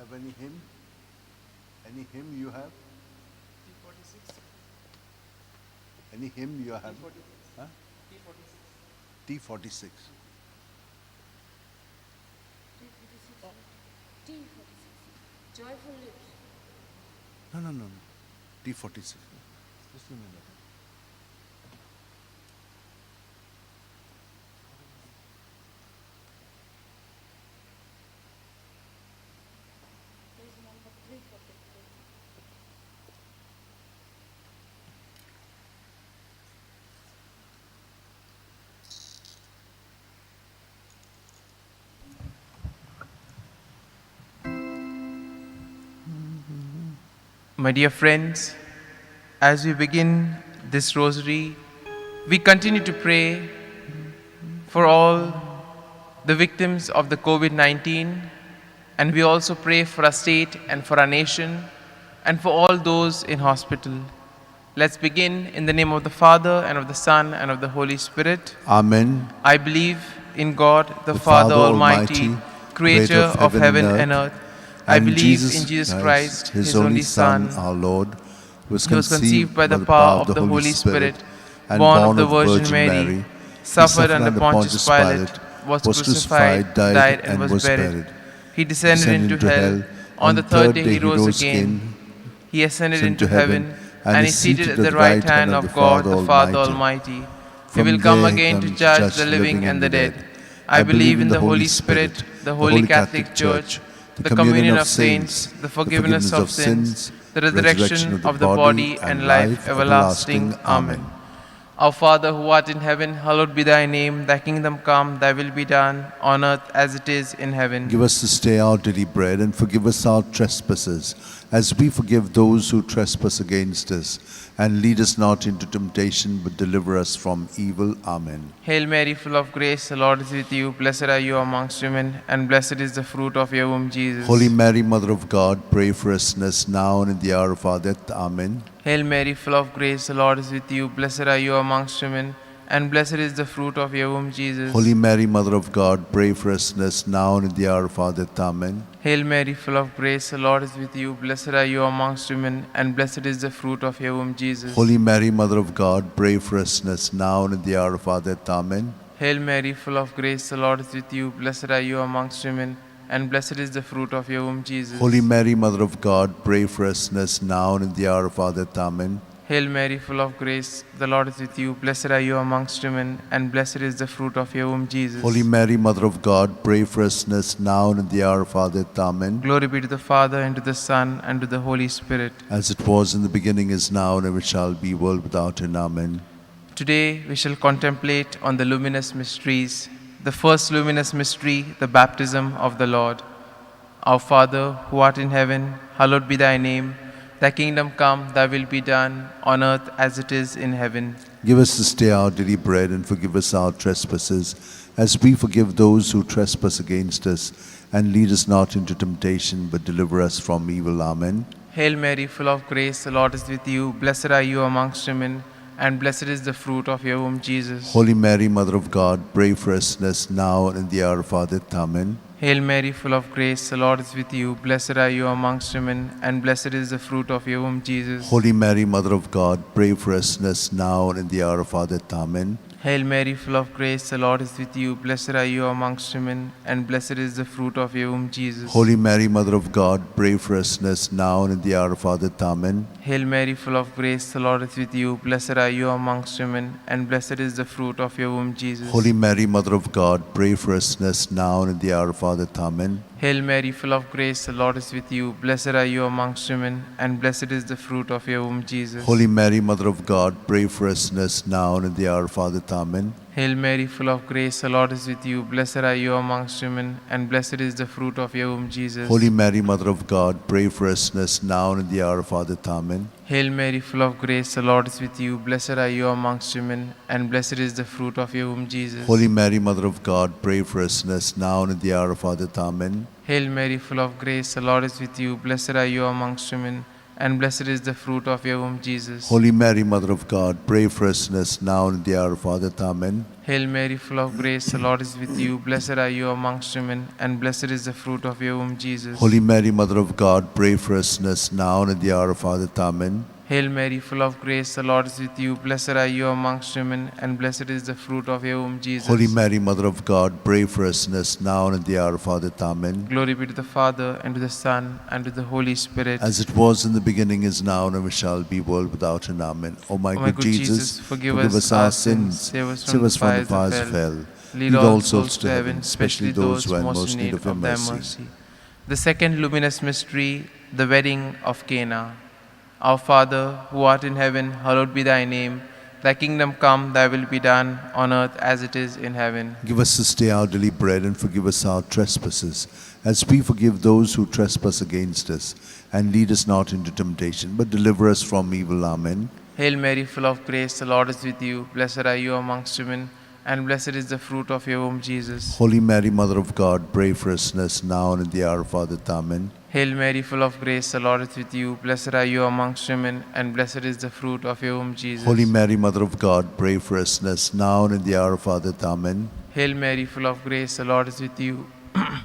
have any hymn? Any hymn you have? Any hymn you have? Huh? T46. Joyful lips. No. T46. Just a minute. Page number 343. My dear friends, as we begin this rosary, we continue to pray for all the victims of the COVID-19, and we also pray for our state and for our nation and for all those in hospital. Let's begin in the name of the Father and of the Son and of the Holy Spirit. Amen. I believe in God, the Father Almighty, creator of heaven and earth. I believe in Jesus Christ, His only Son, our Lord, who was He was conceived by the power of the Holy Spirit, born of the Virgin Mary, suffered under Pontius Pilate, was crucified, died, and was buried. He descended into hell. On the third day He rose again. He ascended into heaven, and is seated at the right hand of God, the Father Almighty. He will come again to judge the living and the dead. I believe in the Holy Spirit, the Holy Catholic Church, the communion of saints, the forgiveness of sins, the resurrection of the body, and life everlasting. Amen. Our Father who art in heaven, hallowed be thy name. Thy kingdom come, thy will be done, on earth as it is in heaven. Give us this day our daily bread, and forgive us our trespasses, as we forgive those who trespass against us. And lead us not into temptation, but deliver us from evil. Amen. Hail Mary, full of grace, the Lord is with you. Blessed are you amongst women, and blessed is the fruit of your womb, Jesus. Holy Mary, Mother of God, pray for us sinners now and in the hour of our death. Amen. Hail Mary, full of grace, the Lord is with you. Blessed are you amongst women, and blessed is the fruit of your womb, Jesus. Holy Mary, Mother of God, pray for us sinners now and in the hour of our death. Amen. Hail Mary, full of grace, the Lord is with you. Blessed are you amongst women, and blessed is the fruit of your womb, Jesus. Holy Mary, Mother of God, pray for us sinners now and in the hour of our death. Amen. Hail Mary, full of grace, the Lord is with you. Blessed are you amongst women, and blessed is the fruit of your womb, Jesus. Holy Mary, Mother of God, pray for us sinners now and in the hour of our death. Amen. Hail Mary, full of grace, the Lord is with you. Blessed are you amongst women, and blessed is the fruit of your womb, Jesus. Holy Mary, Mother of God, pray for us sinners now and in the hour of our death. Amen. Glory be to the Father, and to the Son, and to the Holy Spirit. As it was in the beginning, is now, and ever shall be, world without end. Amen. Today we shall contemplate on the luminous mysteries. The first luminous mystery, the baptism of the Lord. Our Father, who art in heaven, hallowed be thy name. Thy kingdom come, thy will be done, on earth as it is in heaven. Give us this day our daily bread, and forgive us our trespasses, as we forgive those who trespass against us. And lead us not into temptation, but deliver us from evil. Amen. Hail Mary, full of grace, the Lord is with you. Blessed are you amongst women, and blessed is the fruit of your womb, Jesus. Holy Mary, Mother of God, pray for us sinners now and in the hour of our death. Amen. Hail Mary, full of grace, the Lord is with you. Blessed are you amongst women, and blessed is the fruit of your womb, Jesus. Holy Mary, Mother of God, pray for us sinners now and in the hour of our death. Amen. Hail Mary, full of grace, the Lord is with you. Blessed are you amongst women, and blessed is the fruit of your womb, Jesus. Holy Mary, Mother of God, pray for us sinners now and in the hour of our death. Amen. Hail Mary, full of grace, the Lord is with you. Blessed are you amongst women, and blessed is the fruit of your womb, Jesus. Holy Mary, Mother of God, pray for us sinners now and in the hour of our death. Amen. Hail Mary, full of grace, the Lord is with you. Blessed are you amongst women, and blessed is the fruit of your womb, Jesus. Holy Mary, Mother of God, pray for us sinners now and in the hour of our death. Amen. Hail Mary, full of grace, the Lord is with you. Blessed are you amongst women, and blessed is the fruit of your womb, Jesus. Holy Mary, Mother of God, pray for us sinners now and in the hour of our death. Amen. Hail Mary, full of grace, the Lord is with you. Blessed are you amongst women, and blessed is the fruit of your womb, Jesus. Holy Mary, Mother of God, pray for us sinners now and in the hour of our death. Amen. Hail Mary, full of grace, the Lord is with you. Blessed are you amongst women, and blessed is the fruit of your womb, Jesus. Holy Mary, Mother of God, pray for us sinners now and at the hour of our death. Amen. Hail Mary, full of grace, the Lord is with you. Blessed are you amongst women, and blessed is the fruit of your womb, Jesus. Holy Mary, Mother of God, pray for us sinners now and at the hour of our death. Amen. Hail Mary, full of grace, the Lord is with you. Blessed are you amongst women, and blessed is the fruit of your womb, Jesus. Holy Mary, Mother of God, pray for us sinners now and at the hour of our death. Amen. Glory be to the Father, and to the Son, and to the Holy Spirit. As it was in the beginning, is now, and ever shall be, world without end. Amen. O my good Jesus, forgive us our sins, save us save us from the fires of of hell. Lead all souls to heaven, especially those who are in most need of thy mercy. The second luminous mystery, the wedding of Cana. Our Father, who art in heaven, hallowed be thy name. Thy kingdom come, thy will be done, on earth as it is in heaven. Give us this day our daily bread, and forgive us our trespasses, as we forgive those who trespass against us. And lead us not into temptation, but deliver us from evil. Amen. Hail Mary, full of grace, the Lord is with you. Blessed are you amongst women, and blessed is the fruit of your womb, Jesus. Holy Mary, Mother of God, pray for us sinners now and at the hour of our death. Amen. Hail Mary, full of grace, the Lord is with you. Blessed are you amongst women, and blessed is the fruit of your womb, Jesus. Holy Mary, Mother of God, pray for us sinners now and at the hour of our death. Amen. Hail Mary, full of grace, the Lord is with you.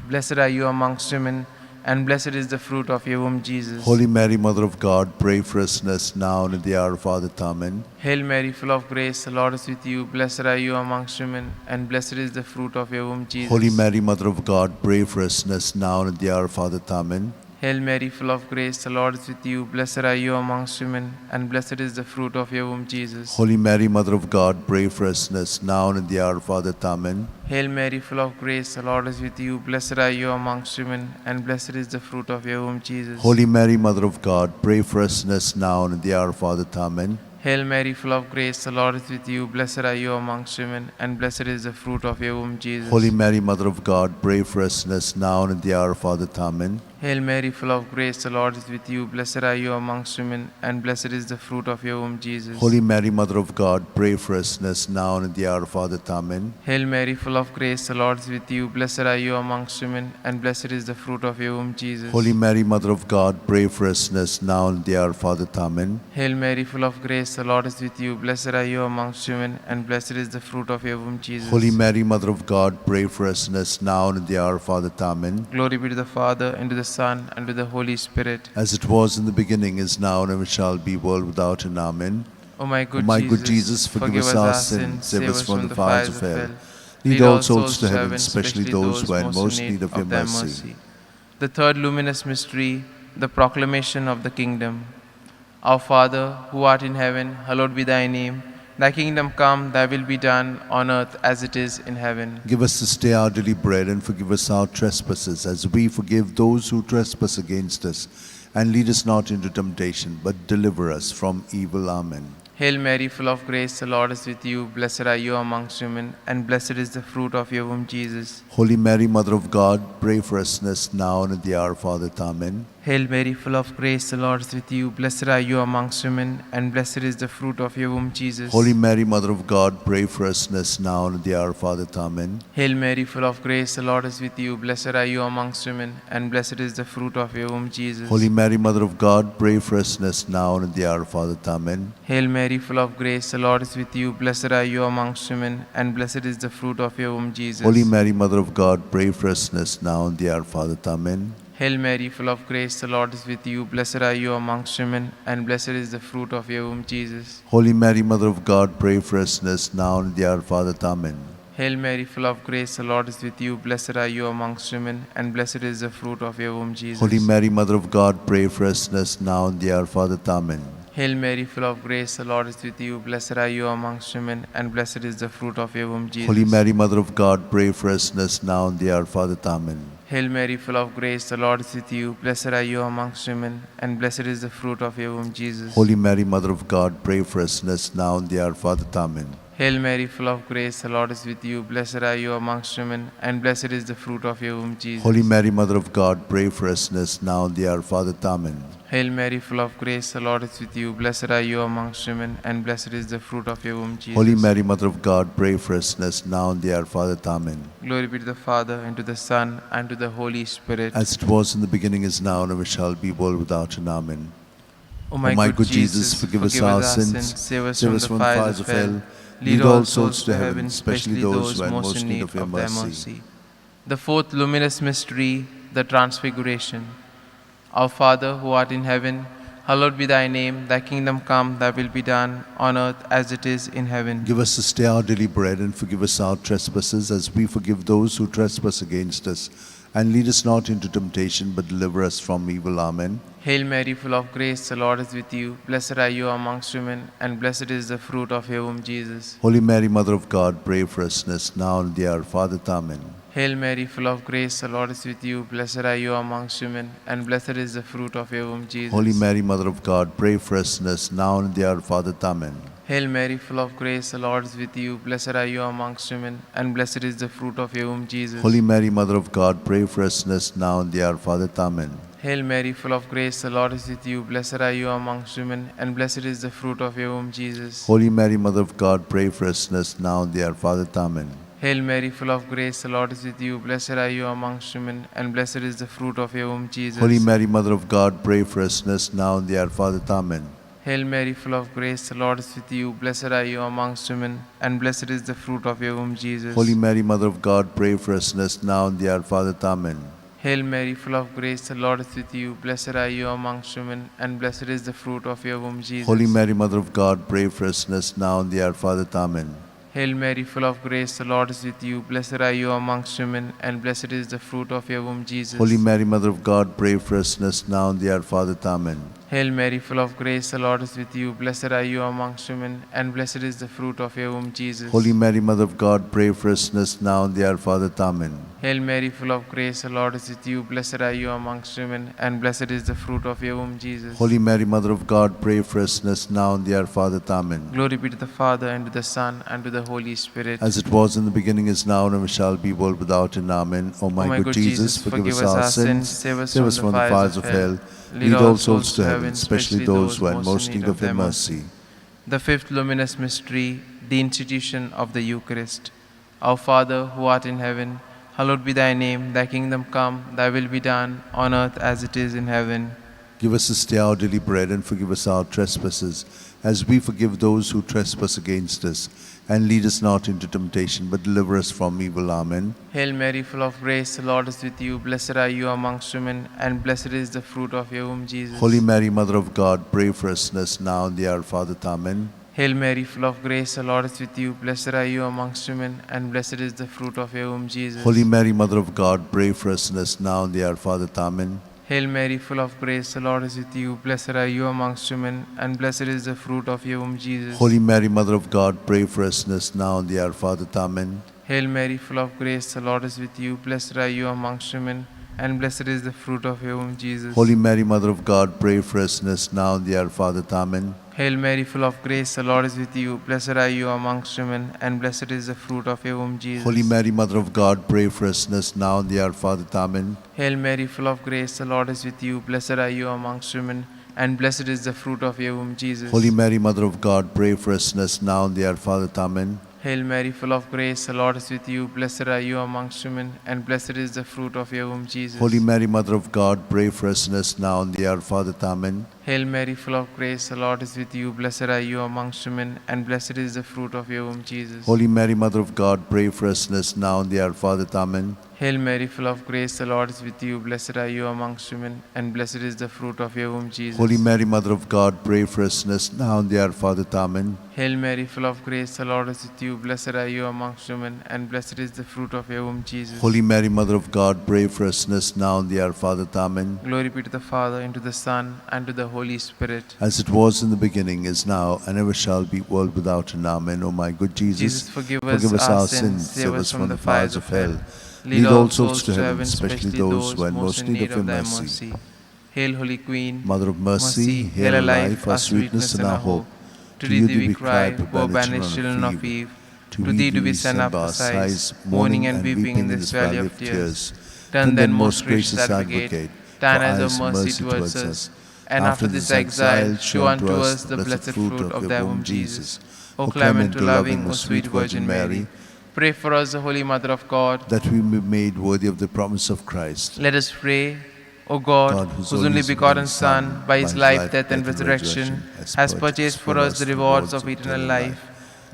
Blessed are you amongst women, and blessed is the fruit of your womb, Jesus. Holy Mary, Mother of God, pray for us sinners now and at the hour of our death. Amen. Hail Mary, full of grace, the Lord is with you. Blessed are you amongst women, and blessed is the fruit of your womb, Jesus. Holy Mary, Mother of God, pray for us sinners now and at the hour of our death. Amen. Hail Mary, full of grace, the Lord is with you. Blessed are you amongst women, and blessed is the fruit of your womb, Jesus. Holy Mary, Mother of God, pray for us sinners now and at the hour of our death. Amen. Hail Mary, full of grace, the Lord is with you. Blessed are you amongst women, and blessed is the fruit of your womb, Jesus. Holy Mary, Mother of God, pray for us sinners now and at the hour of our death. Amen. Hail Mary, full of grace, the Lord is with you. Blessed are you amongst women, and blessed is the fruit of your womb, Jesus. Holy Mary, Mother of God, pray for us sinners now and at the hour of our death. Amen. Hail Mary, full of grace, the Lord is with you. Blessed are you amongst women, and blessed is the fruit of your womb, Jesus. Holy Mary, Mother of God, pray for us sinners now and at the hour of our death. Amen. Hail Mary, full of grace, the Lord is with you. Blessed are you amongst women, and blessed is the fruit of your womb, Jesus. Holy Mary, Mother of God, pray for us sinners now and at the hour of our death. Amen. Hail Mary, full of grace, the Lord is with you. Blessed are you amongst women, and blessed is the fruit of your womb, Jesus. Holy Mary, Mother of God, pray for us sinners now and at the hour of our death. Amen. Glory be to the Father, and to the Son, and to the Holy Spirit. As it was in the beginning, is now, and ever shall be, world without end. Amen. O my good, Jesus, forgive us our sins, save us from the fires of hell. Lead all souls to heaven, especially those who are in most need of your mercy. The third luminous mystery, the proclamation of the kingdom. Our Father, who art in heaven, hallowed be thy name. Thy kingdom come, thy will be done, on earth as it is in heaven. Give us this day our daily bread, and forgive us our trespasses, as we forgive those who trespass against us. And lead us not into temptation, but deliver us from evil. Amen. Hail Mary, full of grace, the Lord is with you. Blessed are you amongst women, and blessed is the fruit of your womb, Jesus. Holy Mary, Mother of God, pray for us sinners now and at the hour of our death. Amen. Hail Mary, full of grace, the Lord is with you. Blessed are you amongst women, and blessed is the fruit of your womb, Jesus. Holy Mary, Mother of God, pray for us sinners now and at the hour of our death. Amen. Hail Mary, full of grace, the Lord is with you. Blessed are you amongst women, and blessed is the fruit of your womb, Jesus. Holy Mary, Mother of God, pray for us sinners now and at the hour of our death. Amen. Hail Mary, full of grace, the Lord is with you. Blessed are you amongst women, and blessed is the fruit of your womb, Jesus. Holy Mary, Mother of God, pray for us sinners now and at the hour of our death. Amen. Hail Mary, full of grace, the Lord is with you. Blessed are you amongst women, and blessed is the fruit of your womb, Jesus. Holy Mary, Mother of God, pray for us sinners now and at the hour of our death. Amen. Hail Mary, full of grace, the Lord is with you. Blessed are you amongst women, and blessed is the fruit of your womb, Jesus. Holy Mary, Mother of God, pray for us sinners now and at the hour of our death. Amen. Hail Mary, full of grace, the Lord is with you. Blessed are you amongst women, and blessed is the fruit of your womb, Jesus. Holy Mary, Mother of God, pray for us sinners now and at the hour of our death. Amen. Hail Mary, full of grace, the Lord is with you. Blessed are you amongst women, and blessed is the fruit of your womb, Jesus. Holy Mary, Mother of God, pray for us sinners now and at the hour of our death. Amen. Hail Mary, full of grace, the Lord is with you. Blessed are you amongst women, and blessed is the fruit of your womb, Jesus. Holy Mary, Mother of God, pray for us sinners now and at the hour of our death. Amen. Hail Mary, full of grace, the Lord is with you. Blessed are you amongst women, and blessed is the fruit of your womb, Jesus. Holy Mary, Mother of God, pray for us sinners now and at the hour of our death. Amen. Glory be to the Father, and to the Son, and to the Holy Spirit. As it was in the beginning, is now, and ever shall be, world without end. Amen. O my good Jesus, forgive us our sins, save us from the fires of hell, lead all souls to heaven, especially those who are most in need of thy mercy. The fourth luminous mystery, the Transfiguration. Our Father, who art in heaven, hallowed be thy name. Thy kingdom come, thy will be done, on earth as it is in heaven. Give us this day our daily bread, and forgive us our trespasses, as we forgive those who trespass against us. And lead us not into temptation, but deliver us from evil. Amen. Hail Mary, full of grace, the Lord is with you. Blessed are you amongst women, and blessed is the fruit of your womb, Jesus. Holy Mary, Mother of God, pray for us sinners, now and at the hour of our death. Amen. Hail Mary, full of grace, the Lord is with you. Blessed are you amongst women, and blessed is the fruit of your womb, Jesus. Holy Mary, Mother of God, pray for us sinners, now and at the hour of our death. Amen. Hail Mary, full of grace, the Lord is with you. Blessed are you amongst women, and blessed is the fruit of your womb, Jesus. Holy Mary, Mother of God, pray for us sinners, now and at the hour of our death. Amen. Hail Mary, full of grace, the Lord is with you. Blessed are you amongst women, and blessed is the fruit of your womb, Jesus. Holy Mary, Mother of God, pray for us sinners, now and at the hour of our death. Amen. Hail Mary, full of grace, the Lord is with you. Blessed are you amongst women, and blessed is the fruit of your womb, Jesus. Holy Mary, Mother of God, pray for us sinners, now and at the hour of our death. Amen. Hail Mary, full of grace, the Lord is with you. Blessed are you amongst women, and blessed is the fruit of your womb, Jesus. Holy Mary, Mother of God, pray for us sinners, now and at the hour of our death. Amen. Hail Mary, full of grace, the Lord is with you. Blessed are you amongst women, and blessed is the fruit of your womb, Jesus. Holy Mary, Mother of God, pray for us sinners, now and at the hour of our death. Amen. Hail Mary, full of grace, the Lord is with you. Blessed are you amongst women, and blessed is the fruit of your womb, Jesus. Holy Mary, Mother of God, pray for us sinners, now and at the hour of our death. Amen. Hail Mary, full of grace, the Lord is with you. Blessed are you amongst women, and blessed is the fruit of your womb, Jesus. Holy Mary, Mother of God, pray for us sinners, now and at the hour of our death. Amen. Hail Mary, full of grace, the Lord is with you. Blessed are you amongst women, and blessed is the fruit of your womb, Jesus. Holy Mary, Mother of God, pray for us sinners, now and at the hour of our death. Amen. Glory be to the Father, and to the Son, and to the Holy Spirit. As it was in the beginning, is now, and ever shall be, world without end. Amen. O my good Jesus, forgive us our sins, save us from the fires of hell. Lead all souls to heaven, especially those who are in most need of thy mercy. The fifth luminous mystery, the institution of the Eucharist. Our Father, who art in heaven, hallowed be thy name. Thy kingdom come, thy will be done, on earth as it is in heaven. Give us this day our daily bread, and forgive us our trespasses, as we forgive those who trespass against us. And lead us not into temptation, but deliver us from evil. Amen. Hail Mary, full of grace, the Lord is with you. Blessed are you amongst women, and blessed is the fruit of your womb, Jesus. Holy Mary, Mother of God, pray for us sinners, now and at the hour of our death. Amen. Hail Mary, full of grace, the Lord is with you. Blessed are you amongst women, and blessed is the fruit of your womb, Jesus. Holy Mary, Mother of God, pray for us sinners, now and at the hour of our death. Amen. Hail Mary, full of grace, the Lord is with you. Blessed are you amongst women, and blessed is the fruit of your womb, Jesus. Holy Mary, Mother of God, pray for us sinners, now and at the hour of our death. Amen. Hail Mary, full of grace, the Lord is with you. Blessed are you amongst women, and blessed is the fruit of your womb, Jesus. Holy Mary, Mother of God, pray for us sinners, now and at the hour of our death. Amen. Hail Mary, full of grace, the Lord is with you. Blessed are you amongst women, and blessed is the fruit of your womb, Jesus. Holy Mary, Mother of God, pray for us sinners, now and at the hour of our death. Amen. Hail Mary, full of grace, the Lord is with you. Blessed are you amongst women, and blessed is the fruit of your womb, Jesus. Holy Mary, Mother of God, pray for us sinners, now and at the hour of our death. Amen. Hail Mary, full of grace, the Lord is with you. Blessed are you amongst women, and blessed is the fruit of your womb, Jesus. Holy Mary, Mother of God, pray for us sinners, now and at the hour of our death. Amen. Hail Mary, full of grace, the Lord is with you. Blessed are you amongst women, and blessed is the fruit of your womb, Jesus. Holy Mary, Mother of God, pray for us sinners, now and at the hour of our death. Amen. Hail Mary, full of grace, the Lord is with you. Blessed are you amongst women, and blessed is the fruit of your womb, Jesus. Holy Mary, Mother of God, pray for us sinners, now and at the hour of our death. Amen. Hail Mary, full of grace, the Lord is with you. Blessed are you amongst women, and blessed is the fruit of your womb, Jesus. Holy Mary, Mother of God, pray for us sinners, now and at the hour of our death. Amen. Glory be to the Father, and to the Son, and to the Holy Spirit. As it was in the beginning, is now, and ever shall be, world without end. Amen. O my good Jesus, forgive us our sins, save us from the fires of hell. Lead all souls to heaven, especially those who are in most need of your mercy. Hail, Holy Queen, Mother of mercy, hail our life, our sweetness, and our hope. To thee do we cry, poor banished children of Eve. To thee do we send up our sighs, mourning and weeping in this valley of tears. Turn then, most gracious Advocate, thine eyes of mercy towards us, and after this exile, show unto us the blessed fruit of thy womb, Jesus. O clement, O loving, O sweet Virgin Mary, pray for us, the Holy Mother of God, that we may be made worthy of the promise of Christ. Let us pray. O God, whose only begotten Son, by his life, death, and resurrection, has purchased for us the rewards of eternal life,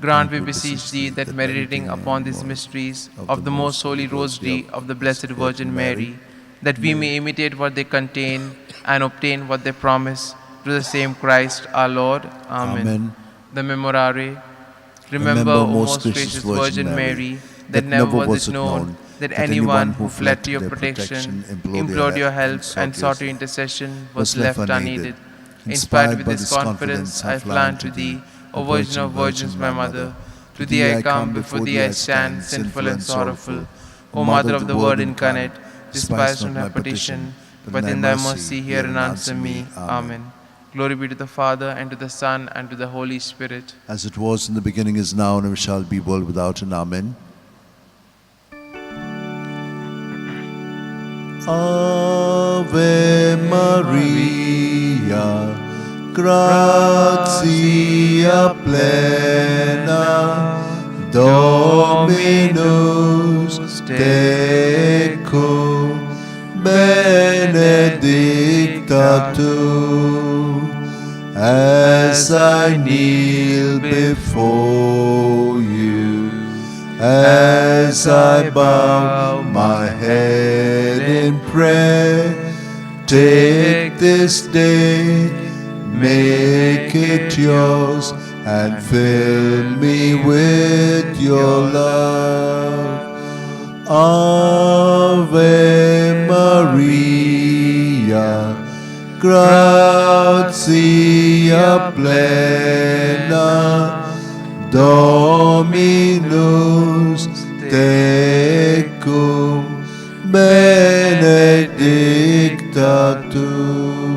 grant, we beseech thee, that meditating upon these mysteries of the most holy rosary of the Blessed Virgin Mary, that we may imitate what they contain and obtain what they promise, through the same Christ our Lord. Amen. Amen. The Memorare. Remember, O most gracious Virgin Mary, that never was it known that anyone who fled to your protection, implored your help, and sought your intercession was left unneeded. Inspired with this confidence, I fly unto thee, O Virgin of Virgins, my Mother. To thee I come, before thee I stand, sinful and sorrowful. O Mother of the Word incarnate, despise not my petition, but in thy mercy hear and answer me. Amen. Glory be to the Father, and to the Son, and to the Holy Spirit. As it was in the beginning, is now, and ever shall be, world without end. Amen. Ave Maria, gratia plena, Dominus tecum, benedicta tu, as I kneel before you, as I bow my head in prayer, take this day, make it yours, and fill me with your love. Ave Maria, gratia plena, Dominus tecum, benedicta tu.